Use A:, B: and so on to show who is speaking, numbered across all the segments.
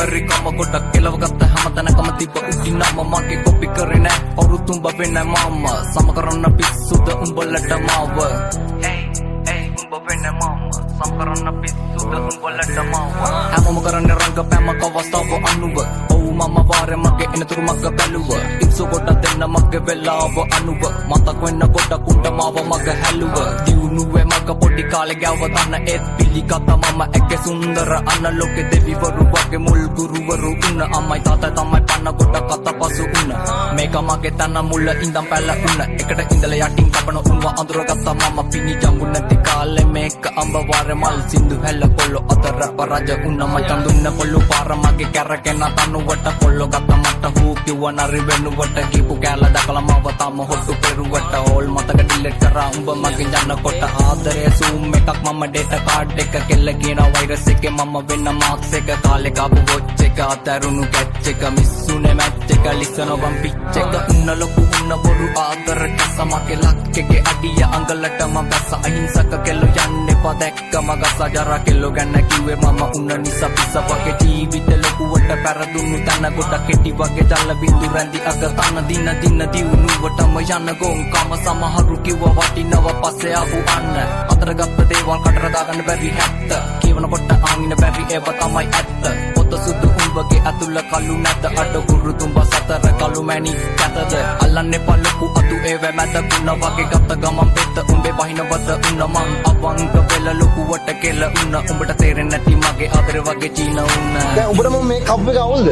A: බැරි කම ගොඩක් කෙලවගත්ත හැමතැනකම තිබ්බ උඩිනම මගේ කොපි කරේ නෑ පවුරුත් උඹ වෙන්නේ මම සම කරන්න පිස්සුද උඹලට මාව උඹ වෙන්නේ මම සම කරන්න පිස්සුද උඹලට මාව හැමෝම කරන්නේ රංගපෑමක අවස්ථාව අනුව ඔව් මම වාරේ මගේ එනතුරු මග බැලුව ඉක්සු කොට දෙන්න මගේ වෙලාව අනුව මතක් වෙන්න ගොඩක් උන්ට මාව මග හැලුව දියුණුවේ මග පොඩි කාලේ ගාව තන ඒත් පිළිගත මම එක්ක සුන්දර අන්න ලෝකෙ දෙවිවරු වගේ මුල් ගුරුවරු උන්න අම්මයි තාත්තයි තමයි පන්න ගොඩක් අතපසු උන්න මේක මගේ තන මුල ඉඳන් පැල උන්න එකට ඉඳලා යටින් කපන උන්ව අඳුරගත්ත මම පිණි ජම්බු නැති කාලේ මේක අඹ වාරේ මල් සින්දු හැල කොල්ල අතර පරජ උන්න මචන් දුන්න පොල්ලු පාර මගේ කැරකෙන තනුවට කොල්ල ගත්ත මට හූ කිව්ව නරි වෙනුවට කීපු කැල දකලා මව තම හොට්ටු පෙරුවට ඕල් මතක ඩිලීට් කරා උඹ මගේ යන කොට ආදරේ සූම් එකක් මම ඩේටා කාඩ් එක කෙල්ල කියන වෛරස් එකේ මම වෙන්න මාක්ස් එක කාලේ කාපු වොච් එක අතරුණු කැච් එක මිස්සුනේ මැච් එක ලිසන බම් පිච් එක උන්න ලොකු උන්න බොරු ආදර කසමගේ ලක්කගේ අඩිය අඟලට මම බැස අහිංසක කෙල්ල යන්නේ පදැක්ක මග සජර කෙල්ල ගැන කිව්වේ මම උන්න නිසා පිස්ස වගේ ජීවිත ලොකුවට පෙරදුණු තන ගොඩ කෙටි වගේ ජල බින්දු රැඳි අග තන දින දියුණුවටම යන ගොංකම සමහරු කිව්ව වටිනව පස්සේ ආපු අන්න අතර ගත්ත දේවල් කටර දාගන්න බැරි හැත්ත කියවන කොට ආනින බැරි ඒව තමයි ඇත්ත පොත සුදු උඹගේ අතුල කළු නැත අඩ ගුරු තුඹ සතර කළු මැණි කැතද අල්ලන්නේ පල්ලකු අතු ඒව මැද කුණ වගේ ගත්ත ගමන් පෙත්ත උඹේ වහිනවද උන්න මං අවංක වෙල ලොකුවට කෙල උන්න උඹට තේරෙන්නේ නැති මගේ ආදර වගේ චීන උන්න
B: දැන් උඹට මම මේ කප් එක අවුල්ද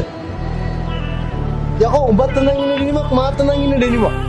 B: යකෝ උඹත් නම් ඉන්න ඩෙනිමක් මාත් නම් ඉන්න ඩෙනිමක්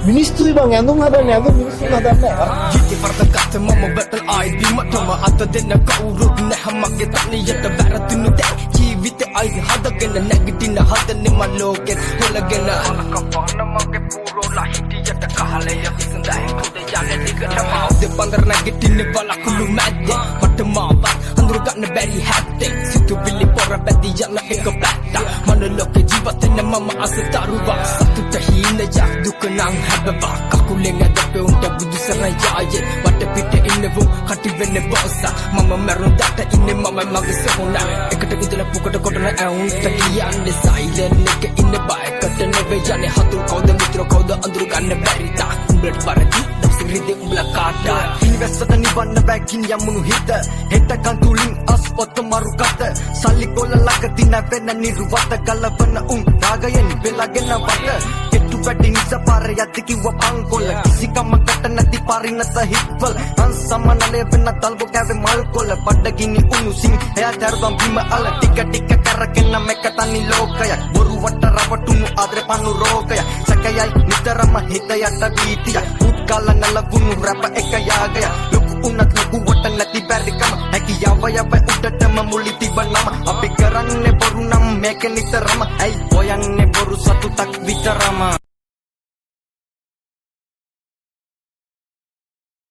B: මිනිස්තුරි බං ඇඳුම් හදන්නේ ඇඳුම් මිනිස්සු හදන්නේ
A: ජීවිතේ වර්ධකත් මම බැටල් ආයිඩි මටම අත දෙන්න කවුරුත් නැහැ මගේ තනියට වැරදුණු දැන් ජීවිතේ ආයිඩි හදගෙන නැගිටින හදන්නේ මම ලෝකෙත් හොලගෙන අනකපන මගේ පුරෝලා හිටියට කහලේ විසඳයි පොඩ යන්නේ දිගටම දෙපන්දර නැගිටින්නේ බලකුළු මැද්දේ මට මාවත් අඳුර ගන්න බැරි හැත්තේ සිතුවිලි පොර බැදි යන එක පැත්ත මන ලෝකේ ජීවිතේ මම අසතරුවක් සතුට හිඳ යක් දුක නම් හැබවා කකුලෙන් ඇදපේ උන්ට බුදු සරණයායේ වට පිට ඉන්නවෝ කටි වෙන්නේ බොස්ස මම මරුන් දට ඉන්නේ මම මගේ සොහොන එකට ඉඳලා පුකට කොටන ඇවුන්ට කියන්නේ සයිලන්ට් එක ඉන්න බයකට නෙවෙයි යන්නේ හතුරු කවුද මිත්‍ර කවුද අඳුර ගන්න බැරි තා උඹට පරදි දසිරිදේ උඹලා කාටා ඉන්වෙස්ටර් නිවන්න බැගින් යමුණු හිත හෙටකන් තුලින් අස් ඔත මරුකට සල්ලි කොල්ල ළඟ දින වෙන නිර්වත ගලවන උන් රාගයෙන් වෙලාගෙන වට වැඩි නිසා පාර යද්දි කිව්ව පංකොල්ල කිසිකමකට නැති පරිණත හිත්වල අන්සමනලේ වෙන තල්බෝ කැවේ මල් කොල්ල බඩගිනි උණුසින් එයා දරුවන් බිම අල ටික ටික කරගෙන මේක තනි ලෝකයක් බොරුවට රවටුණු ආදරේ පන්නු රෝගය සැකයයි නිතරම හිත යට වීතිය උත්කල නලවුණු රැප එක යාගය ලොකු උනත් ලොකුවට නැති බැරිකම හැකියාව යව උඩටම මුලි තිබනම අපි කරන්නේ බොරු නම් මේක නිතරම ඇයි හොයන්නේ බොරු සතුටක්